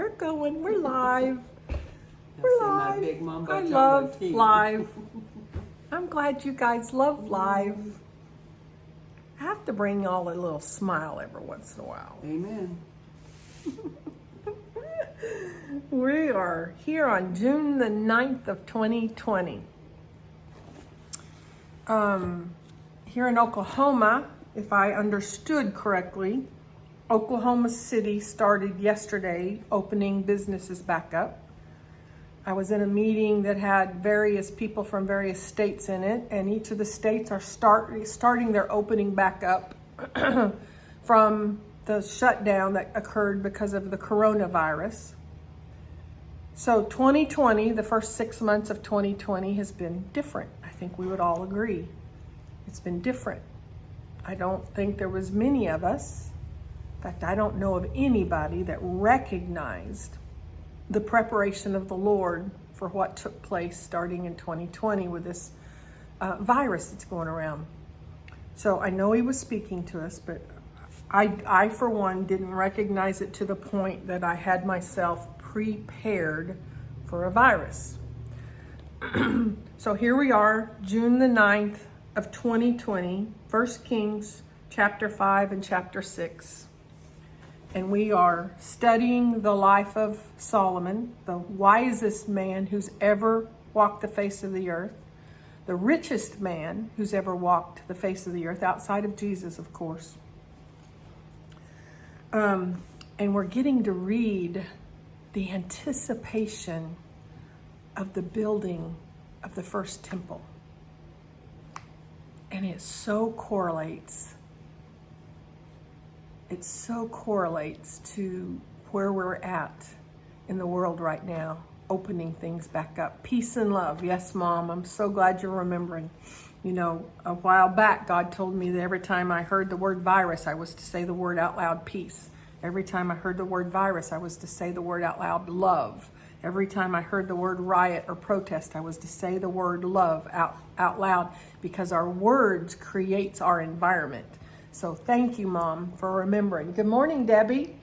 We're going. We're live. We're See my live. big mumbo I jumbo love tea. live. I'm glad you guys love live. I have to bring y'all a little smile every once in a while. Amen. We are here on June the 9th of 2020. Here in Oklahoma, if I understood correctly, Oklahoma City started yesterday opening businesses back up. I was in a meeting that had various people from various states in it, and each of the states are starting their opening back up from the shutdown that occurred because of the coronavirus. So 2020, the first 6 months of 2020 has been different. I think we would all agree. It's been different. I don't think there was many of us. In fact, I don't know of anybody that recognized the preparation of the Lord for what took place starting in 2020 with this virus that's going around. So I know he was speaking to us, but I for one, didn't recognize it to the point that I had myself prepared for a virus. So here we are, June the 9th of 2020, 1 Kings chapter 5 and chapter 6. And we are studying the life of Solomon, the wisest man who's ever walked the face of the earth, the richest man who's ever walked the face of the earth, outside of Jesus, of course. And we're getting to read the anticipation of the building of the first temple. And it so correlates. It so correlates to where we're at in the world right now, opening things back up. Peace and love. Yes, Mom, I'm so glad you're remembering. You know, a while back, God told me that every time I heard the word virus, I was to say the word out loud, peace. Every time I heard the word virus, I was to say the word out loud, love. Every time I heard the word riot or protest, I was to say the word love out loud, because our words creates our environment. So thank you, Mom, for remembering. Good morning, Debbie.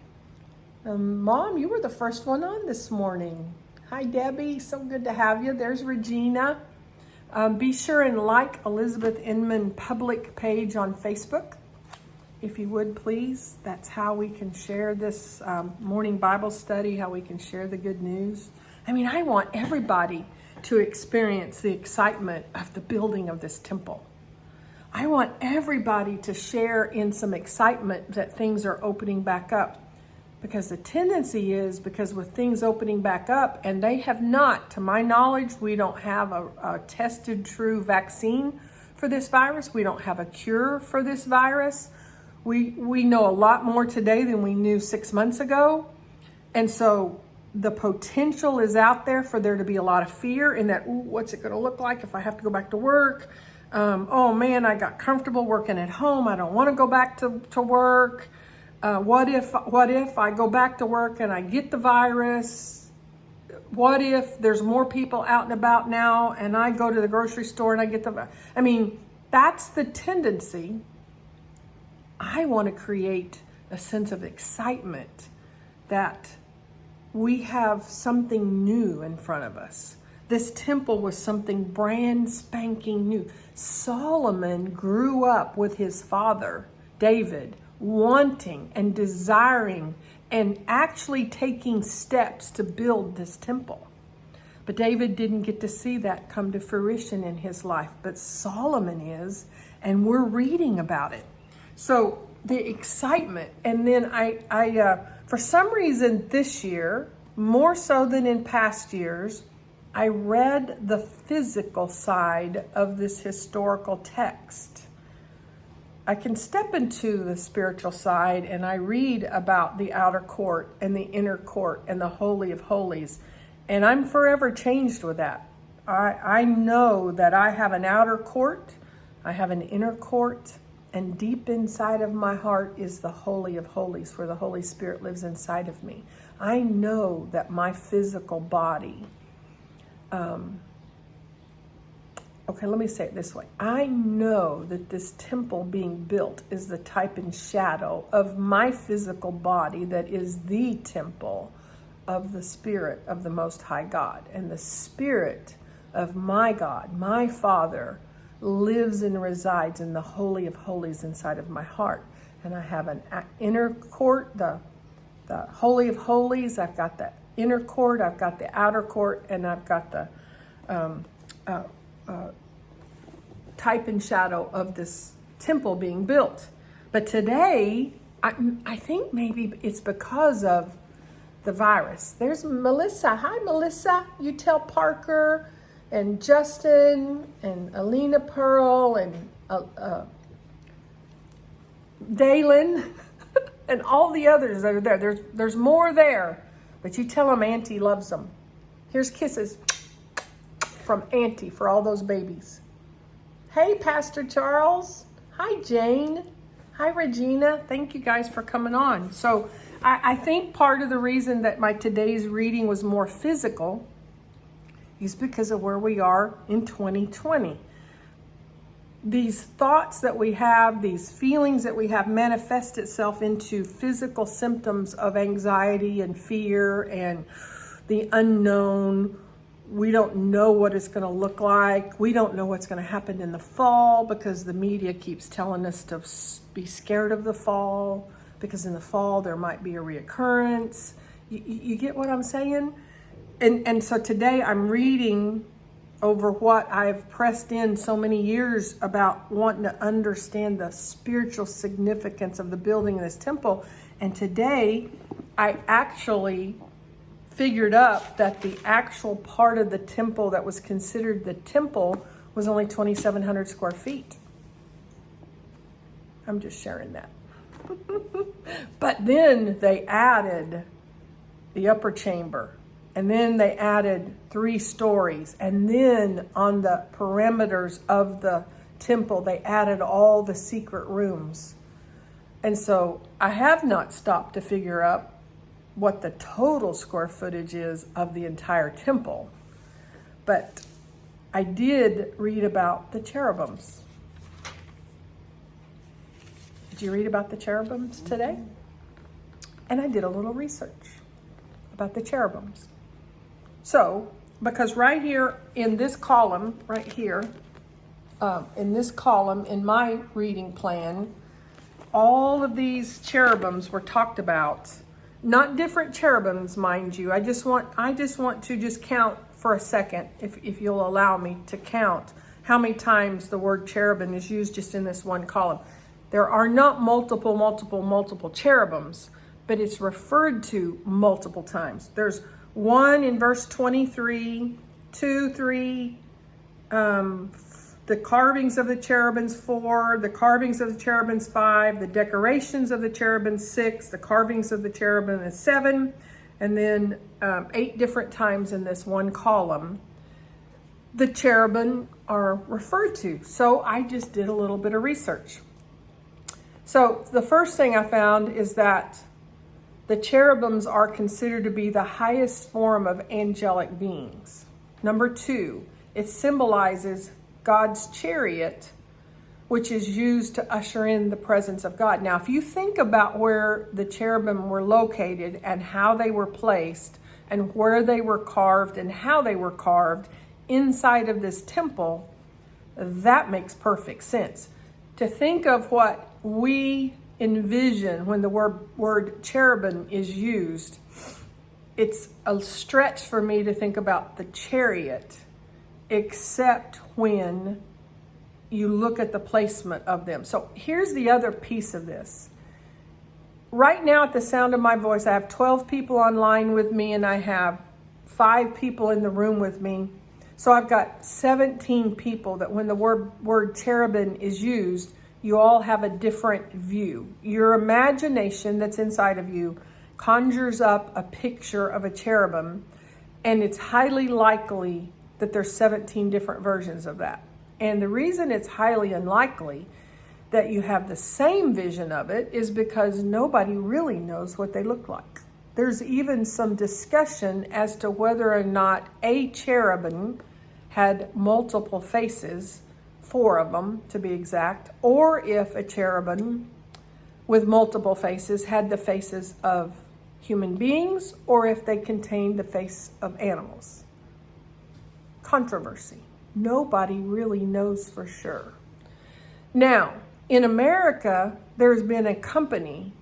Mom, you were the first one on this morning. Hi, Debbie. So good to have you. There's Regina. Be sure and like Elizabeth Inman public page on Facebook, if you would, please. That's how we can share this morning Bible study, how we can share the good news. I mean, I want everybody to experience the excitement of the building of this temple. I want everybody to share in some excitement that things are opening back up, because the tendency is, because with things opening back up, and they have not, to my knowledge, we don't have a tested true vaccine for this virus. We don't have a cure for this virus. We know a lot more today than we knew 6 months ago. And so the potential is out there for there to be a lot of fear in that, ooh, what's it going to look like if I have to go back to work? Oh man, I got comfortable working at home. I don't want to go back to work. What if I go back to work and I get the virus? What if there's more people out and about now and I go to the grocery store and I get the virus? I mean, that's the tendency. I want to create a sense of excitement that we have something new in front of us. This temple was something brand spanking new. Solomon grew up with his father, David, wanting and desiring and actually taking steps to build this temple. But David didn't get to see that come to fruition in his life. But Solomon is, and we're reading about it. So the excitement, and then I for some reason this year, more so than in past years, I read the physical side of this historical text. I can step into the spiritual side and I read about the outer court and the inner court and the Holy of Holies. And I'm forever changed with that. I know that I have an outer court, I have an inner court, and deep inside of my heart is the Holy of Holies, where the Holy Spirit lives inside of me. I know that my physical body, okay, let me say it this way. I know that this temple being built is the type and shadow of my physical body that is the temple of the Spirit of the Most High God. And the Spirit of my God, my Father, lives and resides in the Holy of Holies inside of my heart. And I have an inner court, the Holy of Holies. I've got the inner court, I've got the outer court, and I've got the type and shadow of this temple being built. But today, I think maybe it's because of the virus. There's Melissa. Hi, Melissa. You tell Parker and Justin and Alina Pearl and Dalen and all the others that are there. There's more there, but you tell them Auntie loves them. Here's kisses from Auntie for all those babies. Hey, Pastor Charles. Hi, Jane. Hi, Regina. Thank you guys for coming on. So I think part of the reason that my today's reading was more physical is because of where we are in 2020. These thoughts that we have, these feelings that we have manifest itself into physical symptoms of anxiety and fear and the unknown. We don't know what it's going to look like. We don't know what's going to happen in the fall because the media keeps telling us to be scared of the fall because in the fall there might be a reoccurrence. You get what I'm saying? And so today I'm reading over what I've pressed in so many years about wanting to understand the spiritual significance of the building of this temple. And today I actually figured up that the actual part of the temple that was considered the temple was only 2,700 square feet. I'm just sharing that. But then they added the upper chamber, and then they added 3 stories, and then on the perimeters of the temple they added all the secret rooms. And so I have not stopped to figure out what the total square footage is of the entire temple. But I did read about the cherubims. Did you read about the cherubims today? And I did a little research about the cherubims. So, because right here in this column, right here, in this column in my reading plan, all of these cherubims were talked about. Not different cherubims, mind you. I just want to just count for a second, if you'll allow me to count how many times the word cherubim is used just in this one column. There are not multiple cherubims, but it's referred to multiple times. There's 1 in verse 23, 2, 3, the carvings of the cherubims 4, the carvings of the cherubims 5, the decorations of the cherubims 6, the carvings of the cherubim is 7, and then 8 different times in this one column the cherubim are referred to. So I just did a little bit of research. So the first thing I found is that the cherubims are considered to be the highest form of angelic beings. Number 2, it symbolizes God's chariot, which is used to usher in the presence of God. Now, if you think about where the cherubim were located and how they were placed and where they were carved and how they were carved inside of this temple, that makes perfect sense. To think of what we envision when the word cherubim is used, it's a stretch for me to think about the chariot, except when you look at the placement of them. So here's the other piece of this. Right now, at the sound of my voice, I have 12 people online with me, and I have 5 people in the room with me. So I've got 17 people that when the word cherubim is used, you all have a different view. Your imagination that's inside of you conjures up a picture of a cherubim, and it's highly likely that there's 17 different versions of that. And the reason it's highly unlikely that you have the same vision of it is because nobody really knows what they look like. There's even some discussion as to whether or not a cherubim had multiple faces, 4 of them to be exact, or if a cherubim with multiple faces had the faces of human beings or if they contained the face of animals. Controversy. Nobody really knows for sure. Now, in America, there's been a company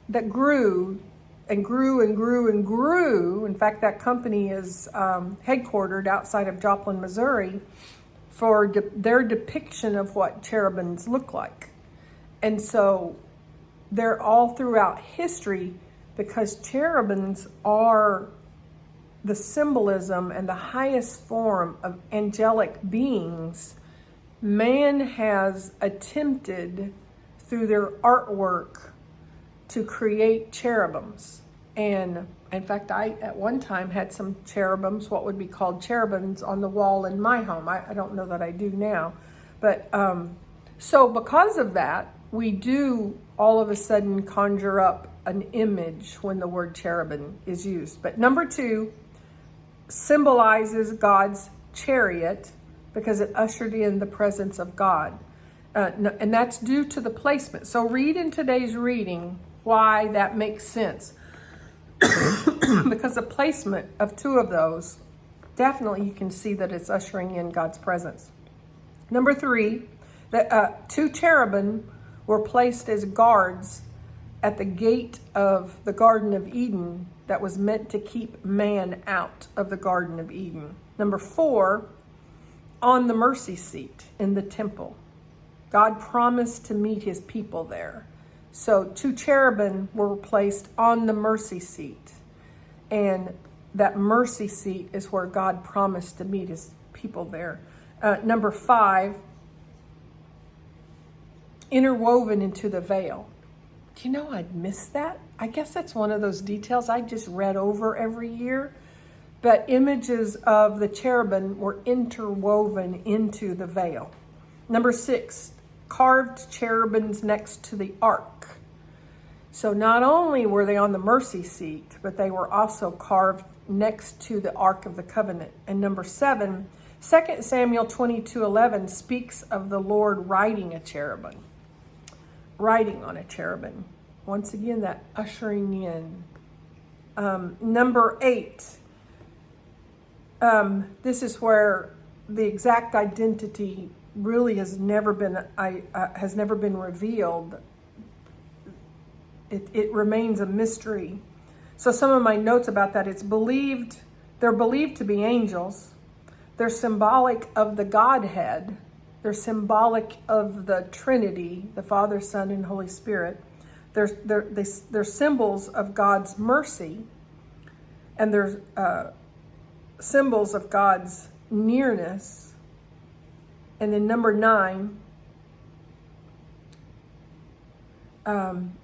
that grew and grew and grew and grew. In fact, that company is headquartered outside of Joplin, Missouri, for their depiction of what cherubims look like. And so they're all throughout history because cherubims are the symbolism and the highest form of angelic beings. Man has attempted through their artwork to create cherubims. And in fact, I at one time had some cherubims, what would be called cherubims, on the wall in my home. I don't know that I do now. But so because of that, we do all of a sudden conjure up an image when the word cherubim is used. But number 2 symbolizes God's chariot because it ushered in the presence of God. And that's due to the placement. So read in today's reading why that makes sense. Because the placement of 2 of those, definitely you can see that it's ushering in God's presence. Number 3, that 2 cherubim were placed as guards at the gate of the Garden of Eden that was meant to keep man out of the Garden of Eden. Number 4, on the mercy seat in the temple. God promised to meet his people there. So 2 cherubim were placed on the mercy seat. And that mercy seat is where God promised to meet his people there. Number 5, interwoven into the veil. Do you know I'd missed that? I guess that's one of those details I just read over every year. But images of the cherubim were interwoven into the veil. Number 6, carved cherubims next to the ark. So not only were they on the mercy seat, but they were also carved next to the Ark of the Covenant. And number 7, 2 Samuel 22:11 speaks of the Lord riding on a cherubim. Once again, that ushering in. Number 8, this is where the exact identity really has never been revealed. It remains a mystery. So some of my notes about that, they're believed to be angels. They're symbolic of the Godhead. They're symbolic of the Trinity, the Father, Son, and Holy Spirit. They're symbols of God's mercy, and they're symbols of God's nearness. And then number 9,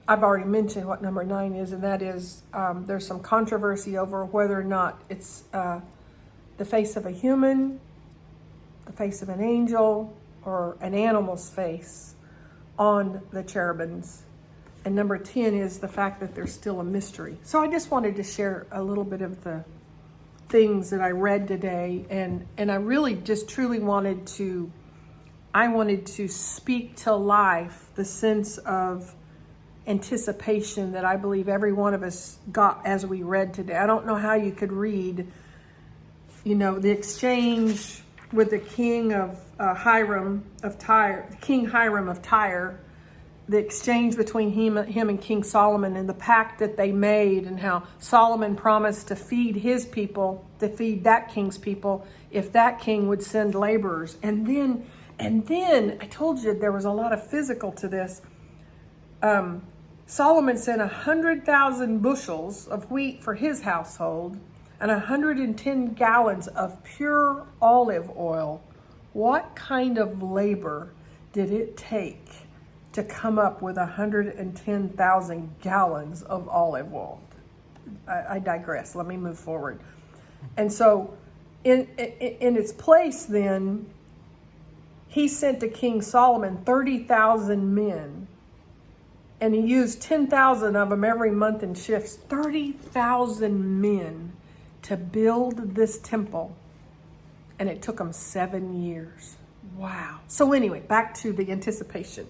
I've already mentioned what number 9 is, and that is there's some controversy over whether or not it's the face of a human, the face of an angel, or an animal's face on the cherubims. And number 10 is the fact that there's still a mystery. So I just wanted to share a little bit of the things that I read today, and I really just truly wanted to speak to life the sense of anticipation that I believe every one of us got as we read today. I don't know how you could read, the exchange with the king of Hiram of Tyre, King Hiram of Tyre, the exchange between him and King Solomon, and the pact that they made, and how Solomon promised to feed his people, to feed that king's people, if that king would send laborers. And then I told you there was a lot of physical to this. Solomon sent 100,000 bushels of wheat for his household and 110 gallons of pure olive oil. What kind of labor did it take to come up with 110,000 gallons of olive oil? I digress. Let me move forward. And so in its place then, he sent to King Solomon 30,000 men, and he used 10,000 of them every month in shifts. 30,000 men to build this temple, and it took them 7 years. Wow. So anyway, back to the anticipation.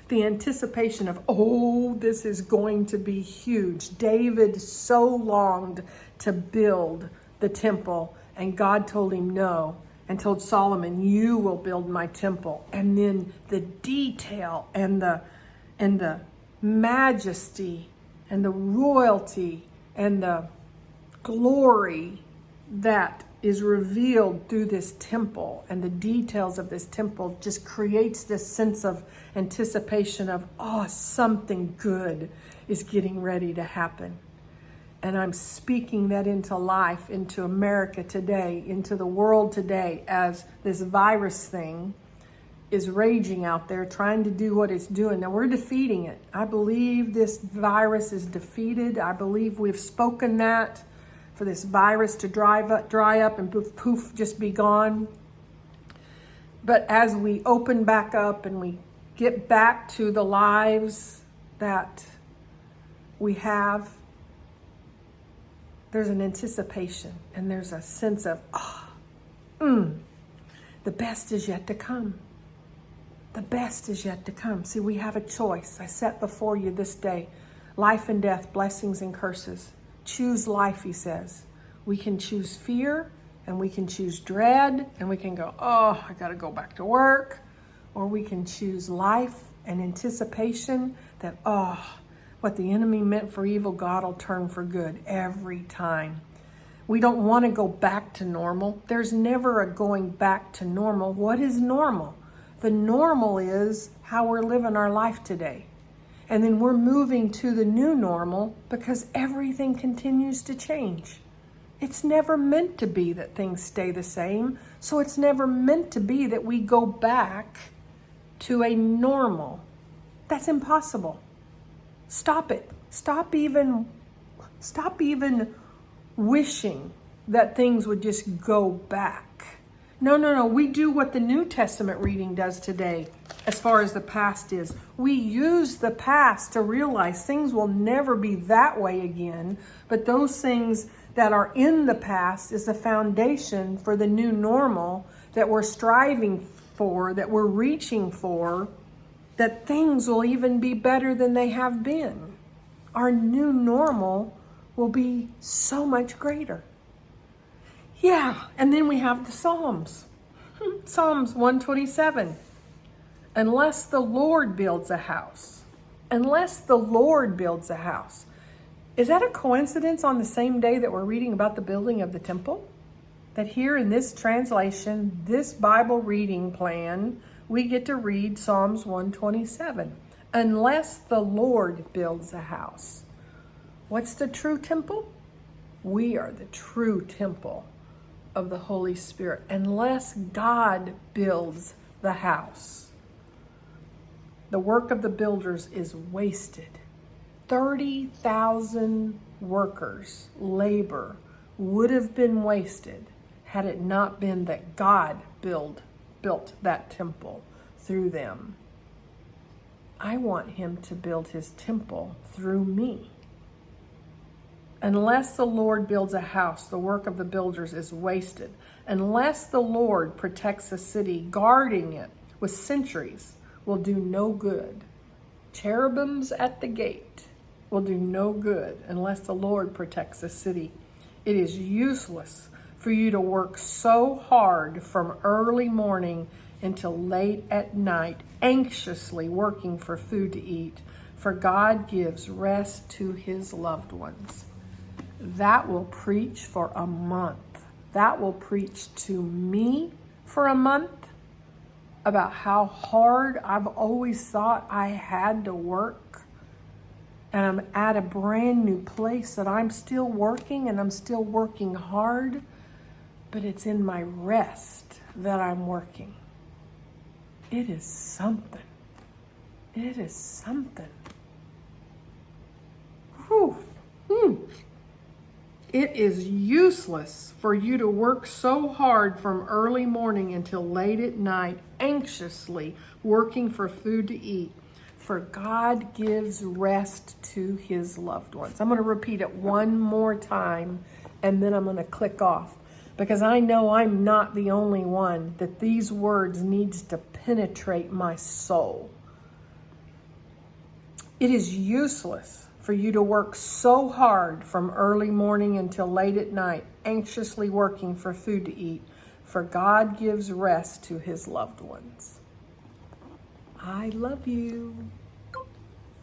The anticipation of, oh, this is going to be huge. David so longed to build the temple, and God told him no, and told Solomon, you will build my temple. And then the detail and the majesty and the royalty and the glory that is revealed through this temple, and the details of this temple just creates this sense of anticipation of, oh, something good is getting ready to happen. And I'm speaking that into life, into America today, into the world today, as this virus thing is raging out there, trying to do what it's doing. Now, we're defeating it. I believe this virus is defeated. I believe we've spoken that, for this virus to dry up and poof, just be gone. But as we open back up and we get back to the lives that we have, there's an anticipation and there's a sense of, the best is yet to come. The best is yet to come. See, we have a choice. I set before you this day life and death, blessings and curses. Choose life, he says. We can choose fear, and we can choose dread, and we can go, oh, I got to go back to work. Or we can choose life and anticipation that, oh, what the enemy meant for evil, God will turn for good every time. We don't want to go back to normal. There's never a going back to normal. What is normal? The normal is how we're living our life today. And then we're moving to the new normal because everything continues to change. It's never meant to be that things stay the same. So it's never meant to be that we go back to a normal. That's impossible. Stop it. Stop even wishing that things would just go back. No. We do what the New Testament reading does today as far as the past is. We use the past to realize things will never be that way again, but those things that are in the past is the foundation for the new normal that we're striving for, that we're reaching for, that things will even be better than they have been. Our new normal will be so much greater. Yeah, and then we have the Psalms. Psalms 127. Unless the Lord builds a house. Unless the Lord builds a house. Is that a coincidence on the same day that we're reading about the building of the temple? That here in this translation, this Bible reading plan, we get to read Psalms 127. Unless the Lord builds a house. What's the true temple? We are the true temple of the Holy Spirit. Unless God builds the house, the work of the builders is wasted. 30,000 workers, labor, would have been wasted had it not been that God built that temple through them. I want him to build his temple through me. Unless the Lord builds a house, the work of the builders is wasted. Unless the Lord protects a city, guarding it with sentries will do no good. Cherubims at the gate will do no good unless the Lord protects a city. It is useless for you to work so hard from early morning until late at night, anxiously working for food to eat, for God gives rest to his loved ones. That will preach for a month. That will preach to me for a month about how hard I've always thought I had to work. And I'm at a brand new place that I'm still working, and I'm still working hard, but it's in my rest that I'm working. It is something. It is something. Whew. It is useless for you to work so hard from early morning until late at night, anxiously working for food to eat. For God gives rest to his loved ones. I'm going to repeat it one more time, and then I'm going to click off, because I know I'm not the only one that these words needs to penetrate my soul. It is useless for you to work so hard from early morning until late at night, anxiously working for food to eat, for God gives rest to his loved ones. I love you.